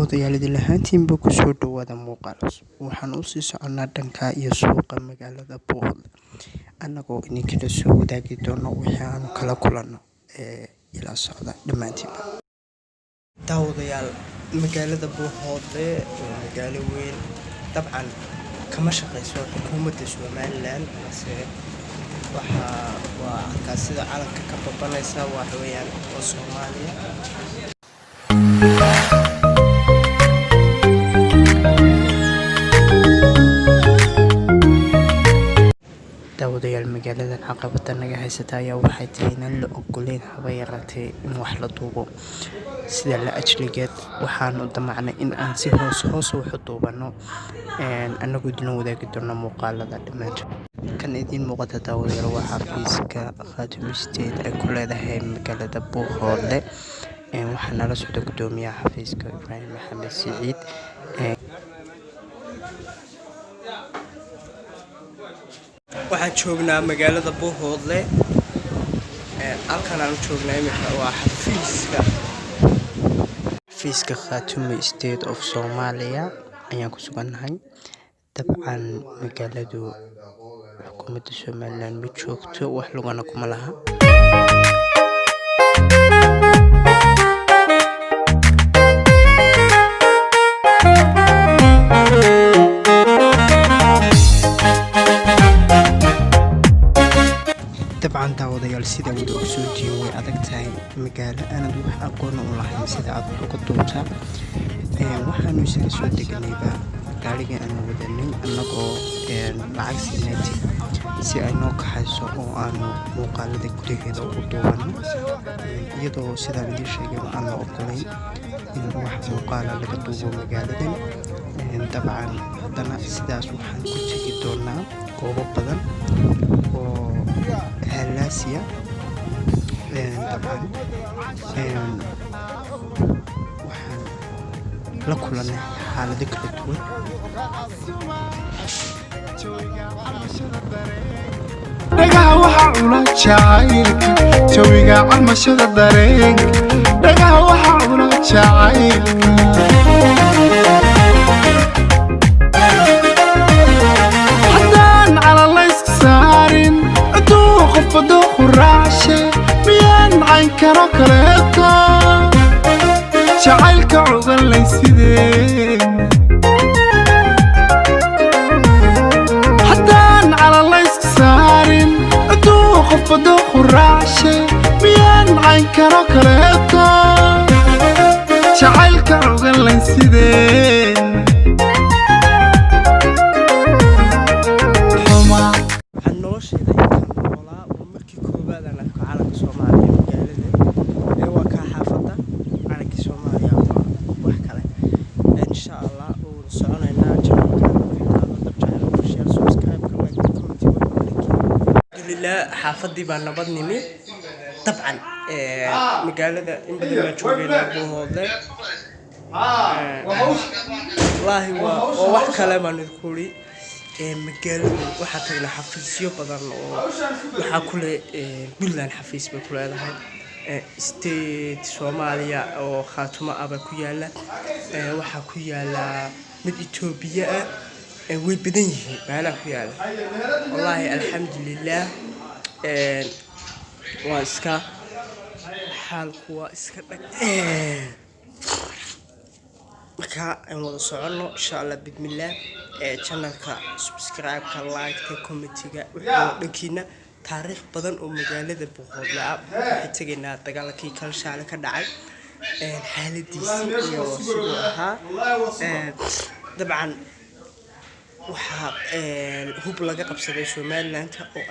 daawadayaal lahaantiinba ku soo dhawaada muuqaal waxaan u sii soconaa dhanka iyo suuqa magaalada Bohol annagoo idinkala soo wadaagi doono wixii aan kala kulanno ila socda dhamaantiinba daawadayaal magaalada Bohol waa magaalo weyn dabcan kama shaqeyso xukuumadda Soomaaliland balse waa halkaas sida calanka ka babanaysa wax weeyaan oo Soomaaliya daawadayaal magaaladan caqabada naga haysata ayaa waxay tahay in la ogoleyn haba yaraatee in wax la duubo sida la ajligeed waxaan u damacnay in aan si hoos wax u duubano annagoo idin wadaagi doono muuqaalada dhamaantood kan idin muuqata daawadayaal waa xafiiska Khaatumo State ay ku leedahay magaalada Bohol waxaan nala socda gudoomiyaha xafiiska Ibrahim Maxamed Saciid waxaan joognaa magaalada Bohol halkan aan joognaa imika waa xafiiska Khaatumo State of Somalia ayaan ku suganahay dabcan magaaladu xukuumadda Soomaaliland ma joogto wax lugana kuma laha dabcan daawadayaal sida wada ogsoontiin way adag tahay magaalo aanad wax aqoon u lahayn sida aad wax uga duubta waxaanu isaga soo deganayba gaariga aan wadanay annagoo lacag siinaytay si ay noo kaxayso oo aanu muuqaalada gudaheeda ugu duubano iyadoo sidaan idiin sheegay aan la ogolayn in wax muuqaala laga duubo magaaladan dabcan haddana sidaas waxaan ku tegi doonaa goobo badan oo هلاسيا طبعا وحن لكلنا حالة ذكرى توي دغا waxa una jacaylka jawiga calmashada dareenka dagaha waxa una jacaylka fado khuraacshe miyaan cayn karo kaleeto jacaylka cugan lay sideen haddaan calalayska saarin aduu qof fado khuraacshe miyaan cayn karo kaleeto jacaylka cugan lay sideen حافظي بان نبض نمي طبعا مقالة إن بدنا نشوفين Bohol والله وواحد كلام عن الكوري مقالة واحد تقول حفيز يبادر وحكول بلدان حفيز بكل هذا ستيت سوماليا أو خاتمة أبا كيالا وحكيالا من إثيوبيا وبدنيه معنا كيالا والله الحمد لله واسكا حالكو واسكا marka aan wada socono insha Allah bismillah channelka subscribe ka like ka comment-ga wuxuu dhankiina taariikh badan oo magaalada Bohol waxay tageynaa dagaalkii kala shaale ka dhacay xaaladiisa iyo sidoo ahaa dabcan waxa hub laga qabsaday Soomaaliland oo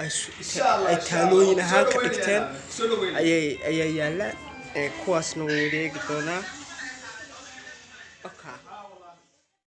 ay taalooyin ahaan ka dhigteen ayay yaalaan kuwaasna wareegi doonaa okay